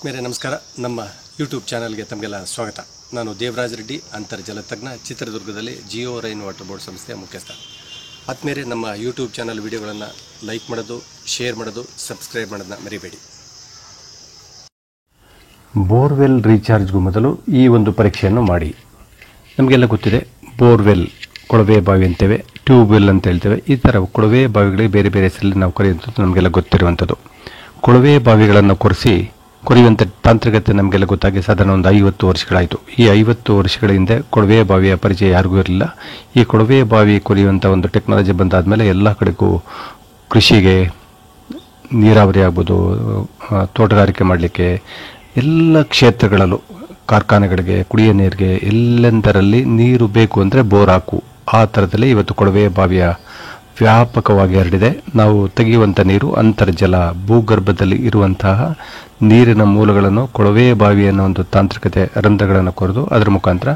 ಮೇರೆ ನಮಸ್ಕಾರ. ನಮ್ಮ ಯೂಟ್ಯೂಬ್ ಚಾನಲ್ಗೆ ತಮಗೆಲ್ಲ ಸ್ವಾಗತ. ನಾನು ದೇವರಾಜ್ ರೆಡ್ಡಿ, ಅಂತರ್ಜಲ ತಜ್ಞ, ಚಿತ್ರದುರ್ಗದಲ್ಲಿ ಜಿಯೋ ರೈನ್ ವಾಟರ್ ಬೋರ್ಡ್ ಸಂಸ್ಥೆಯ ಮುಖ್ಯಸ್ಥ. ಆದ್ಮೇಲೆ ನಮ್ಮ ಯೂಟ್ಯೂಬ್ ಚಾನಲ್ ವಿಡಿಯೋಗಳನ್ನು ಲೈಕ್ ಮಾಡೋದು, ಶೇರ್ ಮಾಡೋದು, ಸಬ್ಸ್ಕ್ರೈಬ್ ಮಾಡೋದನ್ನ ಮರಿಬೇಡಿ. ಬೋರ್ವೆಲ್ ರೀಚಾರ್ಜ್ಗೂ ಮೊದಲು ಈ ಒಂದು ಪರೀಕ್ಷೆಯನ್ನು ಮಾಡಿ. ನಮಗೆಲ್ಲ ಗೊತ್ತಿದೆ, ಬೋರ್ವೆಲ್ ಕೊಳವೆ ಬಾವಿ ಅಂತೇವೆ, ಟ್ಯೂಬ್ವೆಲ್ ಅಂತ ಹೇಳ್ತೇವೆ. ಈ ಥರ ಕೊಳವೆ ಬಾವಿಗಳಿಗೆ ಬೇರೆ ಬೇರೆ ಹೆಸರಲ್ಲಿ ನಾವು ಕರೆಯುವಂಥದ್ದು ನಮಗೆಲ್ಲ ಗೊತ್ತಿರುವಂಥದ್ದು. ಕೊಳವೆ ಬಾವಿಗಳನ್ನು ಕೊರೆಯುವಂಥ ತಾಂತ್ರಿಕತೆ ನಮಗೆಲ್ಲ ಗೊತ್ತಾಗಿ ಸಾಧಾರಣ ಒಂದು 50 ವರ್ಷಗಳಾಯಿತು. ಈ 50 ವರ್ಷಗಳ ಹಿಂದೆ ಕೊಳವೆ ಬಾವಿಯ ಪರಿಚಯ ಯಾರಿಗೂ ಇರಲಿಲ್ಲ. ಈ ಕೊಳವೆ ಬಾವಿ ಕೊರೆಯುವಂಥ ಒಂದು ಟೆಕ್ನಾಲಜಿ ಬಂದಾದಮೇಲೆ ಎಲ್ಲ ಕಡೆಗೂ ಕೃಷಿಗೆ, ನೀರಾವರಿ ಆಗ್ಬೋದು, ತೋಟಗಾರಿಕೆ ಮಾಡಲಿಕ್ಕೆ, ಎಲ್ಲ ಕ್ಷೇತ್ರಗಳಲ್ಲೂ, ಕಾರ್ಖಾನೆಗಳಿಗೆ, ಕುಡಿಯೋ ನೀರಿಗೆ, ಎಲ್ಲೆಂದರಲ್ಲಿ ನೀರು ಬೇಕು ಅಂದರೆ ಬೋರ್ ಹಾಕು. ಆ ಥರದಲ್ಲಿ ಇವತ್ತು ಕೊಳವೆ ಬಾವಿಯ ವ್ಯಾಪಕವಾಗಿ ಹರಡಿದೆ. ನಾವು ತೆಗೆಯುವಂಥ ನೀರು ಅಂತರ್ಜಲ, ಭೂಗರ್ಭದಲ್ಲಿ ಇರುವಂತಹ ನೀರಿನ ಮೂಲಗಳನ್ನು ಕೊಳವೆ ಬಾವಿ ಅನ್ನೋ ಒಂದು ತಾಂತ್ರಿಕತೆ, ರಂಧ್ರಗಳನ್ನು ಕೊರೆದು ಅದರ ಮುಖಾಂತರ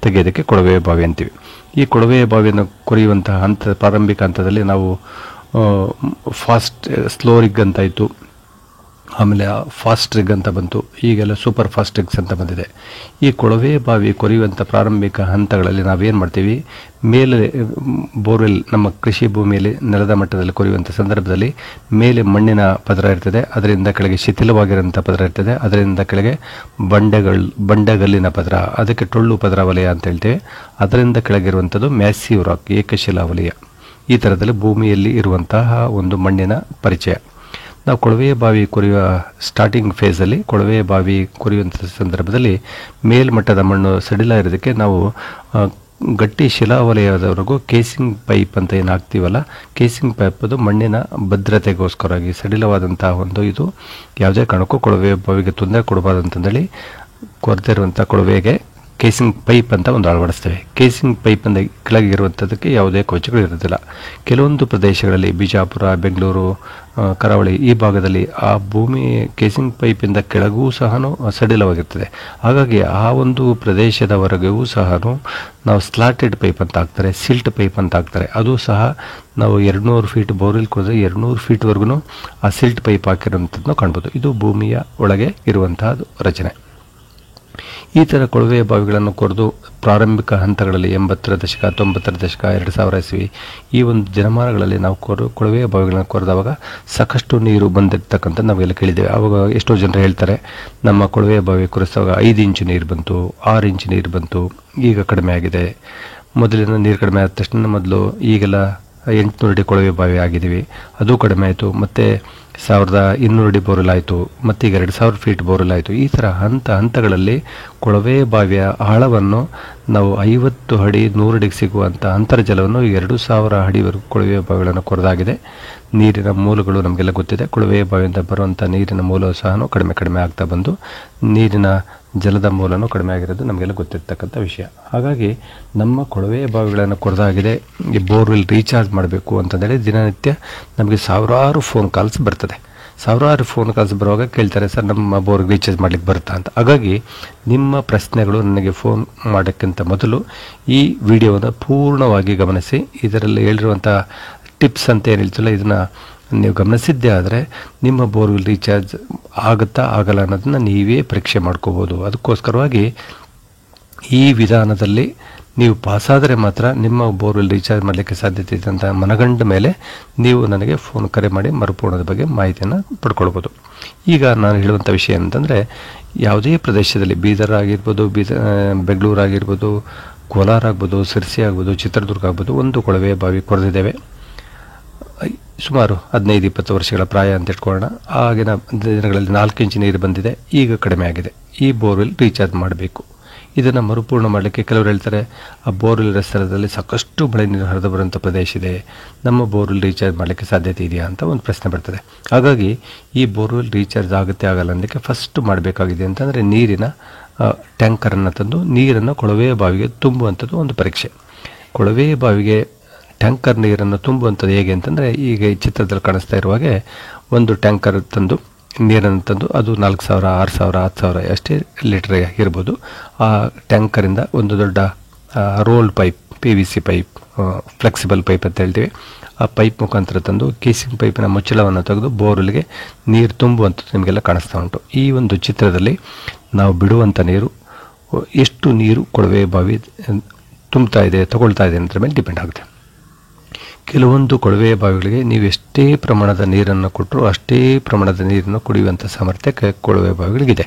ತೆಗೆಯೋದಕ್ಕೆ ಕೊಳವೆ ಬಾವಿ ಅಂತೀವಿ. ಈ ಕೊಳವೆ ಬಾವಿಯನ್ನು ಕೊರೆಯುವಂತಹ ಪ್ರಾರಂಭಿಕ ಹಂತದಲ್ಲಿ ನಾವು ಸ್ಲೋ ರಿಗ್ ಅಂತ ಇತ್ತು, ಆಮೇಲೆ ಫಾಸ್ಟ್ ರಿಗ್ ಅಂತ ಬಂತು, ಈಗೆಲ್ಲ ಸೂಪರ್ ಫಾಸ್ಟ್ ರಿಗ್ಸ್ ಅಂತ ಬಂದಿದೆ. ಈ ಕೊಳವೆ ಬಾವಿ ಕೊರೆಯುವಂಥ ಪ್ರಾರಂಭಿಕ ಹಂತಗಳಲ್ಲಿ ನಾವೇನು ಮಾಡ್ತೀವಿ, ಮೇಲೆ ಬೋರ್ವೆಲ್ ನಮ್ಮ ಕೃಷಿ ಭೂಮಿಯಲ್ಲಿ ನೆಲದ ಮಟ್ಟದಲ್ಲಿ ಕೊರೆಯುವಂಥ ಸಂದರ್ಭದಲ್ಲಿ ಮೇಲೆ ಮಣ್ಣಿನ ಪದರ ಇರ್ತದೆ, ಅದರಿಂದ ಕೆಳಗೆ ಶಿಥಿಲವಾಗಿರುವಂಥ ಪದರ ಇರ್ತದೆ, ಅದರಿಂದ ಕೆಳಗೆ ಬಂಡೆಗಲ್ಲಿನ ಪದರ, ಅದಕ್ಕೆ ಟೊಳ್ಳು ಪದರ ವಲಯ ಅಂತ ಹೇಳ್ತೇವೆ. ಅದರಿಂದ ಕೆಳಗಿರುವಂಥದ್ದು ಮ್ಯಾಸಿವ್ ರಾಕ್, ಏಕಶಿಲಾ ವಲಯ. ಈ ಥರದಲ್ಲಿ ಭೂಮಿಯಲ್ಲಿ ಇರುವಂತಹ ಒಂದು ಮಣ್ಣಿನ ಪರಿಚಯ. ನಾವು ಕೊಳವೆ ಬಾವಿ ಕೊರೆಯುವ ಸ್ಟಾರ್ಟಿಂಗ್ ಫೇಸಲ್ಲಿ, ಕೊಳವೆ ಬಾವಿ ಕೊರೆಯುವಂಥ ಸಂದರ್ಭದಲ್ಲಿ ಮೇಲ್ಮಟ್ಟದ ಮಣ್ಣು ಸಡಿಲ ಇರೋದಕ್ಕೆ ನಾವು ಗಟ್ಟಿ ಶಿಲಾವಲಯದವರೆಗೂ ಕೇಸಿಂಗ್ ಪೈಪ್ ಅಂತ ಏನು ಹಾಕ್ತೀವಲ್ಲ, ಕೇಸಿಂಗ್ ಪೈಪ್ ಅದು ಮಣ್ಣಿನ ಭದ್ರತೆಗೋಸ್ಕರವಾಗಿ ಸಡಿಲವಾದಂತಹ ಒಂದು ಇದು ಯಾವುದೇ ಕಾರಣಕ್ಕೂ ಕೊಳವೆ ಬಾವಿಗೆ ತೊಂದರೆ ಕೊಡಬಾರ್ದಂತಂದೇಳಿ ಕೊರೆದಿರುವಂಥ ಕೊಳವೆಗೆ ಕೇಸಿಂಗ್ ಪೈಪ್ ಅಂತ ಒಂದು ಅಳವಡಿಸ್ತೇವೆ. ಕೇಸಿಂಗ್ ಪೈಪ್ ಅಂದ ಕೆಳಗಿರುವಂಥದ್ದಕ್ಕೆ ಯಾವುದೇ ಕೊಚ್ಚಗಳು ಇರೋದಿಲ್ಲ. ಕೆಲವೊಂದು ಪ್ರದೇಶಗಳಲ್ಲಿ, ಬಿಜಾಪುರ, ಬೆಂಗಳೂರು, ಕರಾವಳಿ ಈ ಭಾಗದಲ್ಲಿ ಆ ಭೂಮಿ ಕೇಸಿಂಗ್ ಪೈಪಿಂದ ಕೆಳಗೂ ಸಹ ಸಡಿಲವಾಗಿರ್ತದೆ. ಹಾಗಾಗಿ ಆ ಒಂದು ಪ್ರದೇಶದವರೆಗೂ ಸಹ ನಾವು ಸ್ಲಾಟೆಡ್ ಪೈಪ್ ಅಂತ ಹಾಕ್ತಾರೆ, ಸಿಲ್ಟ್ ಪೈಪ್ ಅಂತ ಹಾಕ್ತಾರೆ. ಅದು ಸಹ ನಾವು 200 ಫೀಟ್ ಬೋರ್ವೆಲ್ ಕೊರೆದ್ರೆ 200 ಫೀಟ್ವರೆಗೂ ಆ ಸಿಲ್ಟ್ ಪೈಪ್ ಹಾಕಿರೋಂಥದ್ದನ್ನು ಕಾಣ್ಬೋದು. ಇದು ಭೂಮಿಯ ಒಳಗೆ ಇರುವಂತಹ ರಚನೆ. ಈ ಥರ ಕೊಳವೆ ಬಾವಿಗಳನ್ನು ಕೊರೆದು ಪ್ರಾರಂಭಿಕ ಹಂತಗಳಲ್ಲಿ 80ರ ದಶಕ, 90ರ ದಶಕ, 2000 ಇಸ್ವಿ ಈ ಒಂದು ದಿನಮಾನಗಳಲ್ಲಿ ನಾವು ಕೊಳವೆ ಬಾವಿಗಳನ್ನು ಕೊರೆದವಾಗ ಸಾಕಷ್ಟು ನೀರು ಬಂದಿರ್ತಕ್ಕಂಥ ನಾವೆಲ್ಲ ಕೇಳಿದ್ದೇವೆ. ಆವಾಗ ಎಷ್ಟೋ ಜನರು ಹೇಳ್ತಾರೆ, ನಮ್ಮ ಕೊಳವೆ ಬಾವಿ ಕೊರೆಸುವಾಗ 5 ಇಂಚು ನೀರು ಬಂತು, 6 ಇಂಚು ನೀರು ಬಂತು, ಈಗ ಕಡಿಮೆ ಆಗಿದೆ. ಮೊದಲಿನ ನೀರು ಕಡಿಮೆ ಆದ ತಕ್ಷಣ ಮೊದಲು ಈಗೆಲ್ಲ 800 ಅಡಿ ಕೊಳವೆ ಬಾವಿ ಆಗಿದ್ದೀವಿ, ಅದು ಕಡಿಮೆ ಆಯಿತು. ಮತ್ತು 1200 ಅಡಿ ಬೋರ್ವೆಲ್ ಆಯಿತು, ಮತ್ತೀಗ 2000 ಫೀಟ್ ಬೋರ್ವೆಲ್ ಆಯಿತು. ಈ ಥರ ಹಂತಗಳಲ್ಲಿ ಕೊಳವೆ ಬಾವಿಯ ಆಳವನ್ನು ನಾವು 50 ಅಡಿ, 100 ಅಡಿಗೆ ಸಿಗುವಂಥ ಅಂತರ್ಜಲವನ್ನು 2000 ಅಡಿವರೆಗೂ ಕೊಳವೆ ಬಾವಿಗಳನ್ನು ಕೊರೆದಾಗಿದೆ. ನೀರಿನ ಮೂಲಗಳು ನಮಗೆಲ್ಲ ಗೊತ್ತಿದೆ. ಕೊಳವೆ ಬಾವಿಯಿಂದ ಬರುವಂಥ ನೀರಿನ ಮೂಲ ಸಹ ಕಡಿಮೆ ಆಗ್ತಾ ಬಂದು ನೀರಿನ ಜಲದ ಮೂಲನೂ ಕಡಿಮೆ ಆಗಿರೋದು ನಮಗೆಲ್ಲ ಗೊತ್ತಿರ್ತಕ್ಕಂಥ ವಿಷಯ. ಹಾಗಾಗಿ ನಮ್ಮ ಕೊಳವೆ ಬಾವಿಗಳನ್ನು ಕೊರೆದಾಗಿದೆ. ಈ ಬೋರ್ವೆಲ್ ರೀಚಾರ್ಜ್ ಮಾಡಬೇಕು ಅಂತಂದೇಳಿ ದಿನನಿತ್ಯ ನಮಗೆ ಸಾವಿರಾರು ಫೋನ್ ಕಾಲ್ಸ್ ಬರ್ತದೆ. ಸಾವಿರಾರು ಫೋನ್ ಕಾಲ್ಸ್ ಬರುವಾಗ ಕೇಳ್ತಾರೆ, ಸರ್ ನಮ್ಮ ಬೋರ್ಗೆ ರೀಚಾರ್ಜ್ ಮಾಡಲಿಕ್ಕೆ ಬರುತ್ತಾ ಅಂತ. ಹಾಗಾಗಿ ನಿಮ್ಮ ಪ್ರಶ್ನೆಗಳು ನನಗೆ ಫೋನ್ ಮಾಡೋಕ್ಕಿಂತ ಮೊದಲು ಈ ವಿಡಿಯೋವನ್ನು ಪೂರ್ಣವಾಗಿ ಗಮನಿಸಿ. ಇದರಲ್ಲಿ ಹೇಳಿರುವಂಥ ಟಿಪ್ಸ್ ಅಂತ ಏನು ಹೇಳ್ತಿಲ್ಲ, ಇದನ್ನು ನೀವು ಗಮನಿಸಿದ್ದೇ ಆದರೆ ನಿಮ್ಮ ಬೋರ್ವೆಲ್ ರೀಚಾರ್ಜ್ ಆಗುತ್ತಾ ಆಗಲ್ಲ ಅನ್ನೋದನ್ನು ನೀವೇ ಪರೀಕ್ಷೆ ಮಾಡ್ಕೋಬೋದು. ಅದಕ್ಕೋಸ್ಕರವಾಗಿ ಈ ವಿಧಾನದಲ್ಲಿ ನೀವು ಪಾಸಾದರೆ ಮಾತ್ರ ನಿಮ್ಮ ಬೋರ್ವೆಲ್ ರೀಚಾರ್ಜ್ ಮಾಡಲಿಕ್ಕೆ ಸಾಧ್ಯತೆ ಇದೆ ಅಂತ ಮನಗಂಡ ಮೇಲೆ ನೀವು ನನಗೆ ಫೋನ್ ಕರೆ ಮಾಡಿ ಮರುಪೂರ್ಣದ ಬಗ್ಗೆ ಮಾಹಿತಿಯನ್ನು ಪಡ್ಕೊಳ್ಬೋದು. ಈಗ ನಾನು ಹೇಳುವಂಥ ವಿಷಯ ಅಂತಂದರೆ, ಯಾವುದೇ ಪ್ರದೇಶದಲ್ಲಿ, ಬೀದರ್ ಆಗಿರ್ಬೋದು, ಬೆಂಗಳೂರು ಆಗಿರ್ಬೋದು, ಕೋಲಾರ ಆಗ್ಬೋದು, ಸಿರ್ಸಿ ಆಗ್ಬೋದು, ಚಿತ್ರದುರ್ಗ ಆಗ್ಬೋದು, ಒಂದು ಕೊಳವೆ ಬಾವಿ ಕೊರೆದಿದ್ದೇವೆ. ಸುಮಾರು 15-20 ವರ್ಷಗಳ ಪ್ರಾಯ ಅಂತ ಇಟ್ಕೊಳ್ಳೋಣ. ಆಗಿನ ದಿನಗಳಲ್ಲಿ 4 ಇಂಚು ನೀರು ಬಂದಿದೆ, ಈಗ ಕಡಿಮೆ ಆಗಿದೆ. ಈ ಬೋರ್ವೆಲ್ ರೀಚಾರ್ಜ್ ಮಾಡಬೇಕು. ಇದನ್ನು ಮರುಪೂರ್ಣ ಮಾಡಲಿಕ್ಕೆ ಕೆಲವರು ಹೇಳ್ತಾರೆ, ಆ ಬೋರ್ವೆಲ್ ಸ್ಥಳದಲ್ಲಿ ಸಾಕಷ್ಟು ಮಳೆ ನೀರು ಹರಿದು ಬರುವಂಥ ಪ್ರದೇಶ ಇದೆ, ನಮ್ಮ ಬೋರ್ವೆಲ್ ರೀಚಾರ್ಜ್ ಮಾಡಲಿಕ್ಕೆ ಸಾಧ್ಯತೆ ಇದೆಯಾ ಅಂತ ಒಂದು ಪ್ರಶ್ನೆ ಬರ್ತದೆ. ಹಾಗಾಗಿ ಈ ಬೋರ್ವೆಲ್ ರೀಚಾರ್ಜ್ ಆಗುತ್ತೆ ಆಗಲ್ಲ ಅನ್ನೋದಕ್ಕೆ ಫಸ್ಟ್ ಮಾಡಬೇಕಾಗಿದೆ ಅಂತಂದರೆ, ನೀರಿನ ಟ್ಯಾಂಕರನ್ನು ತಂದು ನೀರನ್ನು ಕೊಳವೆ ಬಾವಿಗೆ ತುಂಬುವಂಥದ್ದು ಒಂದು ಪರೀಕ್ಷೆ. ಕೊಳವೆ ಬಾವಿಗೆ ಟ್ಯಾಂಕರ್ ನೀರನ್ನು ತುಂಬುವಂಥದ್ದು ಹೇಗೆ ಅಂತಂದರೆ, ಈಗ ಈ ಚಿತ್ರದಲ್ಲಿ ಕಾಣಿಸ್ತಾ ಇರುವ ಹಾಗೆ ಒಂದು ಟ್ಯಾಂಕರ್ ತಂದು ನೀರನ್ನು ತಂದು, ಅದು 4000, 6000, 10000 ಅಷ್ಟೇ ಲೀಟರ್ ಇರ್ಬೋದು. ಆ ಟ್ಯಾಂಕರಿಂದ ಒಂದು ದೊಡ್ಡ rolled pipe, PVC pipe, flexible pipe ಅಂತ ಹೇಳ್ತೀವಿ, ಆ ಪೈಪ್ ಮುಖಾಂತರ ತಂದು ಕೇಸಿಂಗ್ ಪೈಪಿನ ಮುಚ್ಚಳವನ್ನು ತೆಗೆದು ಬೋರ್ವೆಲ್ಗೆ ನೀರು ತುಂಬುವಂಥದ್ದು ನಿಮಗೆಲ್ಲ ಕಾಣಿಸ್ತಾ ಉಂಟು. ಈ ಒಂದು ಚಿತ್ರದಲ್ಲಿ ನಾವು ಬಿಡುವಂಥ ನೀರು ಎಷ್ಟು ನೀರು ಕೊಳವೆ ಬಾವಿ ತುಂಬ್ತಾ ಇದೆ ತಗೊಳ್ತಾ ಇದೆ ಅನ್ನೋದ್ರ ಮೇಲೆ ಡಿಪೆಂಡ್ ಆಗುತ್ತೆ. ಕೆಲವೊಂದು ಕೊಳವೆ ಬಾವಿಗಳಿಗೆ ನೀವು ಎಷ್ಟೇ ಪ್ರಮಾಣದ ನೀರನ್ನು ಕೊಟ್ಟರೂ ಅಷ್ಟೇ ಪ್ರಮಾಣದ ನೀರನ್ನು ಕುಡಿಯುವಂಥ ಸಾಮರ್ಥ್ಯ ಕೊಳವೆ ಬಾವಿಗಳಿಗಿದೆ.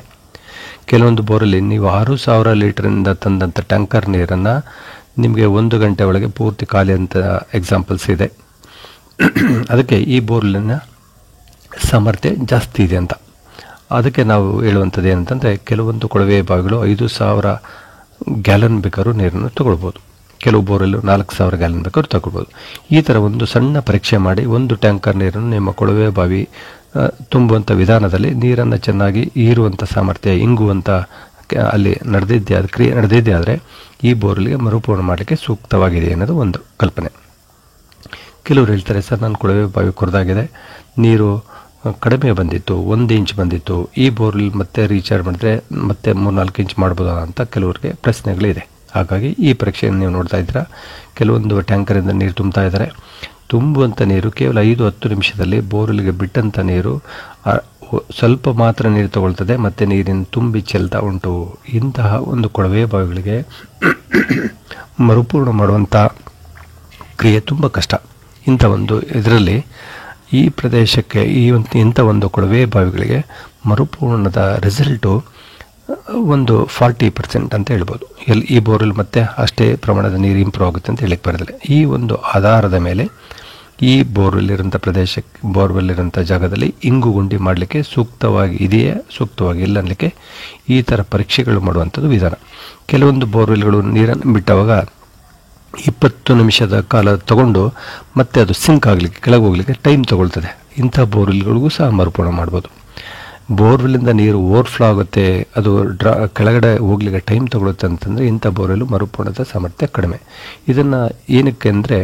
ಕೆಲವೊಂದು ಬೋರಲ್ಲಿ ನೀವು 6,000 ಲೀಟರಿಂದ ತಂದಂಥ ಟ್ಯಾಂಕರ್ ನೀರನ್ನು ನಿಮಗೆ 1 ಗಂಟೆ ಒಳಗೆ ಪೂರ್ತಿ ಖಾಲಿ ಅಂತ ಎಕ್ಸಾಂಪಲ್ಸ್ ಇದೆ. ಅದಕ್ಕೆ ಈ ಬೋರ್ಲಿನ ಸಾಮರ್ಥ್ಯ ಜಾಸ್ತಿ ಇದೆ ಅಂತ. ಅದಕ್ಕೆ ನಾವು ಹೇಳುವಂಥದ್ದು ಏನಂತಂದರೆ, ಕೆಲವೊಂದು ಕೊಳವೆ ಬಾವಿಗಳು 5,000 ಗ್ಯಾಲನ್ ಬೇಕಾದ್ರೂ ನೀರನ್ನು ತಗೊಳ್ಬೋದು, ಕೆಲವು ಬೋರಲ್ಲೂ 4,000 ಗ್ಯಾಲನ್ ಬೇಕಾದ್ರೂ ತಗೊಳ್ಬೋದು. ಈ ಥರ ಒಂದು ಸಣ್ಣ ಪರೀಕ್ಷೆ ಮಾಡಿ ಒಂದು ಟ್ಯಾಂಕರ್ ನೀರನ್ನು ನಿಮ್ಮ ಕೊಳವೆ ಬಾವಿ ತುಂಬುವಂಥ ವಿಧಾನದಲ್ಲಿ ನೀರನ್ನು ಚೆನ್ನಾಗಿ ಹೀರುವಂಥ ಸಾಮರ್ಥ್ಯ, ಇಂಗುವಂಥ ಅಲ್ಲಿ ಕ್ರಿಯೆ ನಡೆದಿದ್ದೆ ಆದರೆ ಈ ಬೋರ್ಗೆ ಮರುಪೂರ್ಣ ಮಾಡಲಿಕ್ಕೆ ಸೂಕ್ತವಾಗಿದೆ ಅನ್ನೋದು ಒಂದು ಕಲ್ಪನೆ. ಕೆಲವರು ಹೇಳ್ತಾರೆ, ಸರ್ ನನ್ನ ಕೊಳವೆ ಬಾವಿ ಕೊರೆದಾಗಿದೆ, ನೀರು ಕಡಿಮೆ ಬಂದಿತ್ತು, 1 ಇಂಚ್ ಬಂದಿತ್ತು, ಈ ಬೋರ್ಲ್ ಮತ್ತೆ ರೀಚಾರ್ಜ್ ಮಾಡಿದ್ರೆ ಮತ್ತೆ 3-4 ಇಂಚ್ ಮಾಡ್ಬೋದಾ ಅಂತ ಕೆಲವರಿಗೆ ಪ್ರಶ್ನೆಗಳಿದೆ. ಹಾಗಾಗಿ ಈ ಪರೀಕ್ಷೆಯನ್ನು ನೀವು ನೋಡ್ತಾ ಇದ್ದೀರಾ. ಕೆಲವೊಂದು ಟ್ಯಾಂಕರಿಂದ ನೀರು ತುಂಬ್ತಾ ಇದ್ದಾರೆ. ತುಂಬುವಂಥ ನೀರು ಕೇವಲ 5-10 ನಿಮಿಷದಲ್ಲಿ ಬೋರ್ವೆಲ್ಗೆ ಬಿಟ್ಟಂಥ ನೀರು ಸ್ವಲ್ಪ ಮಾತ್ರ ನೀರು ತಗೊಳ್ತದೆ, ಮತ್ತು ನೀರಿನ ತುಂಬಿ ಚೆಲ್ತಾ ಉಂಟು. ಇಂತಹ ಒಂದು ಕೊಳವೆ ಬಾವಿಗಳಿಗೆ ಮರುಪೂರ್ಣ ಮಾಡುವಂಥ ಕ್ರಿಯೆ ತುಂಬ ಕಷ್ಟ. ಇಂಥ ಒಂದು ಇದರಲ್ಲಿ ಈ ಪ್ರದೇಶಕ್ಕೆ ಇಂಥ ಒಂದು ಕೊಳವೆ ಬಾವಿಗಳಿಗೆ ಮರುಪೂರ್ಣದ ರಿಸಲ್ಟು ಒಂದು 40% ಅಂತ ಹೇಳ್ಬೋದು. ಈ ಬೋರ್ವೆಲ್ ಮತ್ತೆ ಅಷ್ಟೇ ಪ್ರಮಾಣದ ನೀರು ಇಂಪ್ರೂವ್ ಆಗುತ್ತೆ ಅಂತ ಹೇಳಕ್ಕೆ ಬರೋದಿಲ್ಲ. ಈ ಒಂದು ಆಧಾರದ ಮೇಲೆ ಈ ಬೋರ್ವೆಲ್ ಇರೋಂಥ ಜಾಗದಲ್ಲಿ ಇಂಗು ಗುಂಡಿ ಮಾಡಲಿಕ್ಕೆ ಸೂಕ್ತವಾಗಿ ಇದೆಯೇ ಸೂಕ್ತವಾಗಿ ಇಲ್ಲ ಅನ್ನಲಿಕ್ಕೆ ಈ ಥರ ಪರೀಕ್ಷೆಗಳು ಮಾಡುವಂಥದ್ದು ವಿಧಾನ. ಕೆಲವೊಂದು ಬೋರ್ವೆಲ್ಗಳು ನೀರನ್ನು ಬಿಟ್ಟವಾಗ 20 ನಿಮಿಷದ ಕಾಲ ತಗೊಂಡು ಮತ್ತೆ ಅದು ಸಿಂಕ್ ಆಗಲಿಕ್ಕೆ ಕೆಳಗೆ ಹೋಗಲಿಕ್ಕೆ ಟೈಮ್ ತಗೊಳ್ತದೆ. ಇಂಥ ಬೋರ್ವೆಲ್ಗಳಿಗೂ ಸಹ ಮರುಪೂರ್ಣ ಮಾಡ್ಬೋದು. ಬೋರ್ವೆಲ್ಲಿಂದ ನೀರು ಓವರ್ಫ್ಲೋ ಆಗುತ್ತೆ, ಅದು ಕೆಳಗಡೆ ಹೋಗ್ಲಿಕ್ಕೆ ಟೈಮ್ ತಗೊಳುತ್ತೆ ಅಂತಂದರೆ ಇಂಥ ಬೋರ್ವೆಲ್ ಮರುಪೂರ್ಣದ ಸಾಮರ್ಥ್ಯ ಕಡಿಮೆ. ಇದನ್ನು ಏನಕ್ಕೆ ಅಂದರೆ,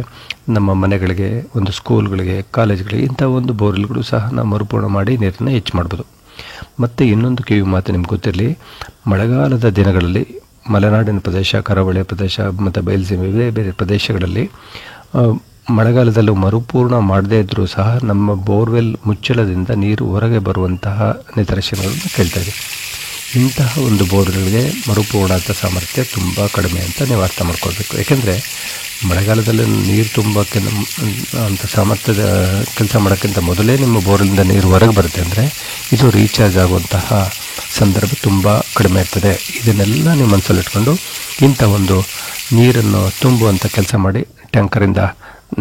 ನಮ್ಮ ಮನೆಗಳಿಗೆ, ಒಂದು ಸ್ಕೂಲ್ಗಳಿಗೆ, ಕಾಲೇಜ್ಗಳಿಗೆ ಇಂಥ ಒಂದು ಬೋರ್ವೆಲ್ಗಳು ಸಹ ನಾವು ಮರುಪೂರ್ಣ ಮಾಡಿ ನೀರನ್ನು ಹೆಚ್ಚು ಮಾಡ್ಬೋದು. ಮತ್ತು ಇನ್ನೊಂದು ಕಿವಿ ಮಾತು ನಿಮ್ಗೆ ಗೊತ್ತಿರಲಿ, ಮಳೆಗಾಲದ ದಿನಗಳಲ್ಲಿ ಮಲೆನಾಡಿನ ಪ್ರದೇಶ, ಕರಾವಳಿ ಪ್ರದೇಶ ಮತ್ತು ಬಯಲುಸೀಮೆ ಬೇರೆ ಬೇರೆ ಪ್ರದೇಶಗಳಲ್ಲಿ ಮಳೆಗಾಲದಲ್ಲೂ ಮರುಪೂರ್ಣ ಮಾಡದೇ ಇದ್ದರೂ ಸಹ ನಮ್ಮ ಬೋರ್ವೆಲ್ ಮುಚ್ಚಳದಿಂದ ನೀರು ಹೊರಗೆ ಬರುವಂತಹ ನಿದರ್ಶನಗಳನ್ನು ಕೇಳ್ತಾ ಇದ್ದೀವಿ. ಇಂತಹ ಒಂದು ಬೋರ್ವೆಲ್ಗೆ ಮರುಪೂರ್ಣದ ಸಾಮರ್ಥ್ಯ ತುಂಬ ಕಡಿಮೆ ಅಂತ ನೀವು ಅರ್ಥ ಮಾಡ್ಕೊಳ್ಬೇಕು. ಏಕೆಂದರೆ ಮಳೆಗಾಲದಲ್ಲಿ ನೀರು ತುಂಬಕ್ಕೆ ಅಂಥ ಸಾಮರ್ಥ್ಯದ ಕೆಲಸ ಮಾಡೋಕ್ಕಿಂತ ಮೊದಲೇ ನಿಮ್ಮ ಬೋರ್ವೆಲಿಂದ ನೀರು ಹೊರಗೆ ಬರುತ್ತೆ ಅಂದರೆ ಇದು ರೀಚಾರ್ಜ್ ಆಗುವಂತಹ ಸಂದರ್ಭ ತುಂಬ ಕಡಿಮೆ ಇರ್ತದೆ. ಇದನ್ನೆಲ್ಲ ನೀವು ಮನಸ್ಸಲ್ಲಿಟ್ಕೊಂಡು ಇಂಥ ಒಂದು ನೀರನ್ನು ತುಂಬುವಂಥ ಕೆಲಸ ಮಾಡಿ, ಟ್ಯಾಂಕರಿಂದ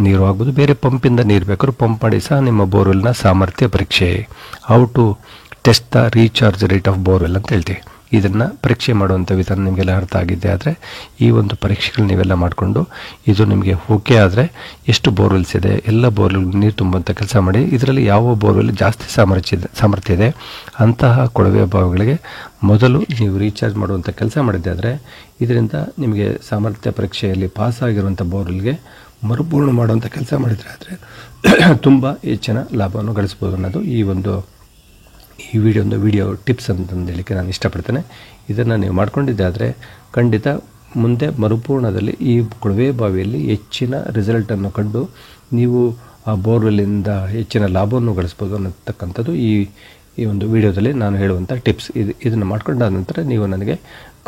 ನೀರು ಆಗ್ಬೋದು, ಬೇರೆ ಪಂಪಿಂದ ನೀರು ಬೇಕಾದ್ರೂ ಪಂಪ್ ಮಾಡಿ ಸಹ ನಿಮ್ಮ ಬೋರ್ವೆಲ್ನ ಸಾಮರ್ಥ್ಯ ಪರೀಕ್ಷೆ, how to test the recharge rate of borewell ಅಂತ ಹೇಳ್ತೀವಿ. ಇದನ್ನು ಪರೀಕ್ಷೆ ಮಾಡುವಂಥ ವಿಧಾನ ನಿಮಗೆಲ್ಲ ಅರ್ಥ ಆಗಿದ್ದೆ ಆದರೆ ಈ ಒಂದು ಪರೀಕ್ಷೆಗಳು ನೀವೆಲ್ಲ ಮಾಡಿಕೊಂಡು ಇದು ನಿಮಗೆ ಓಕೆ ಆದರೆ ಎಷ್ಟು ಬೋರ್ವೆಲ್ಸ್ ಇದೆ ಎಲ್ಲ ಬೋರ್ವೆಲ್ ನೀರು ತುಂಬುವಂಥ ಕೆಲಸ ಮಾಡಿ. ಇದರಲ್ಲಿ ಯಾವ ಬೋರ್ವೆಲ್ ಜಾಸ್ತಿ ಸಾಮರ್ಥ್ಯ ಇದೆ ಅಂತಹ ಕೊಳವೆ ಬಾವಿಗಳಿಗೆ ಮೊದಲು ನೀವು ರೀಚಾರ್ಜ್ ಮಾಡುವಂಥ ಕೆಲಸ ಮಾಡಿದ್ದೆ ಆದರೆ ಇದರಿಂದ ನಿಮಗೆ ಸಾಮರ್ಥ್ಯ ಪರೀಕ್ಷೆಯಲ್ಲಿ ಪಾಸ್ ಆಗಿರುವಂಥ ಬೋರ್ವೆಲ್ಗೆ ಮರುಪೂರ್ಣ ಮಾಡುವಂಥ ಕೆಲಸ ಮಾಡಿದರೆ ಆದರೆ ತುಂಬ ಹೆಚ್ಚಿನ ಲಾಭವನ್ನು ಗಳಿಸ್ಬೋದು ಅನ್ನೋದು ಈ ವಿಡಿಯೋ ಟಿಪ್ಸ್ ಅಂತಂದು ಹೇಳಲಿಕ್ಕೆ ನಾನು ಇಷ್ಟಪಡ್ತೇನೆ. ಇದನ್ನು ನೀವು ಮಾಡ್ಕೊಂಡಿದ್ದೆ ಆದರೆ ಖಂಡಿತ ಮುಂದೆ ಮರುಪೂರ್ಣದಲ್ಲಿ ಈ ಕೊಳವೆ ಬಾವಿಯಲ್ಲಿ ಹೆಚ್ಚಿನ ರಿಸಲ್ಟನ್ನು ಕಂಡು ನೀವು ಆ ಬೋರ್ವೆಲ್ಲಿಂದ ಹೆಚ್ಚಿನ ಲಾಭವನ್ನು ಗಳಿಸ್ಬೋದು ಅನ್ನತಕ್ಕಂಥದ್ದು ಈ ಒಂದು ವಿಡಿಯೋದಲ್ಲಿ ನಾನು ಹೇಳುವಂಥ ಟಿಪ್ಸ್. ಇದನ್ನು ಮಾಡ್ಕೊಂಡಾದ ನಂತರ ನೀವು ನನಗೆ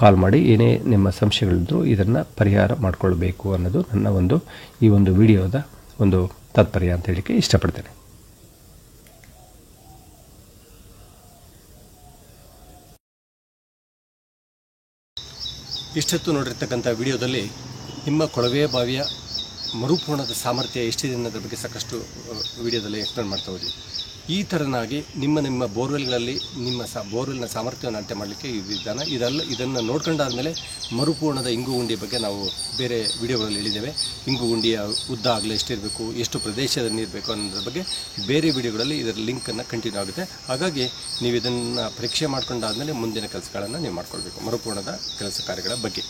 ಕಾಲ್ ಮಾಡಿ ಏನೇ ನಿಮ್ಮ ಸಂಶಯಗಳಿದ್ದರೂ ಇದನ್ನು ಪರಿಹಾರ ಮಾಡಿಕೊಳ್ಬೇಕು ಅನ್ನೋದು ನನ್ನ ಈ ಒಂದು ವಿಡಿಯೋದ ಒಂದು ತಾತ್ಪರ್ಯ ಅಂತ ಹೇಳಲಿಕ್ಕೆ ಇಷ್ಟಪಡ್ತೇನೆ. ಇಷ್ಟೊತ್ತು ನೋಡಿರ್ತಕ್ಕಂಥ ವಿಡಿಯೋದಲ್ಲಿ ನಿಮ್ಮ ಕೊಳವೆ ಬಾವಿಯ ಮರುಪೂರ್ಣದ ಸಾಮರ್ಥ್ಯ ಎಷ್ಟಿದೆ ಅನ್ನೋದ್ರ ಬಗ್ಗೆ ಸಾಕಷ್ಟು ವಿಡಿಯೋದಲ್ಲಿ ಎಕ್ಸ್ಪ್ಲೇನ್ ಮಾಡ್ತಾ ಹೋದ್ವಿ. ಈ ಥರನಾಗಿ ನಿಮ್ಮ ಬೋರ್ವೆಲ್ಗಳಲ್ಲಿ ಬೋರ್ವೆಲ್ನ ಸಾಮರ್ಥ್ಯವನ್ನು ಅಳತೆ ಮಾಡಲಿಕ್ಕೆ ಈ ವಿಧಾನ ಇದನ್ನು ನೋಡ್ಕೊಂಡಾದಮೇಲೆ ಮರುಪೂರ್ಣದ ಇಂಗು ಗುಂಡಿ ಬಗ್ಗೆ ನಾವು ಬೇರೆ ವಿಡಿಯೋಗಳಲ್ಲಿ ಹೇಳಿದ್ದೇವೆ. ಇಂಗು ಗುಂಡಿಯ ಉದ್ದ ಆಗಲೇ ಎಷ್ಟಿರಬೇಕು, ಎಷ್ಟು ಪ್ರದೇಶದ ನೀರು ಬೇಕು ಅನ್ನೋದ್ರ ಬಗ್ಗೆ ಬೇರೆ ವಿಡಿಯೋಗಳಲ್ಲಿ ಇದರ ಲಿಂಕನ್ನು ಕಂಟಿನ್ಯೂ ಆಗುತ್ತೆ. ಹಾಗಾಗಿ ನೀವು ಇದನ್ನು ಪರೀಕ್ಷೆ ಮಾಡ್ಕೊಂಡಾದಮೇಲೆ ಮುಂದಿನ ಕೆಲಸಗಳನ್ನು ನೀವು ಮಾಡ್ಕೊಳ್ಬೇಕು ಮರುಪೂರ್ಣದ ಕೆಲಸ ಕಾರ್ಯಗಳ ಬಗ್ಗೆ.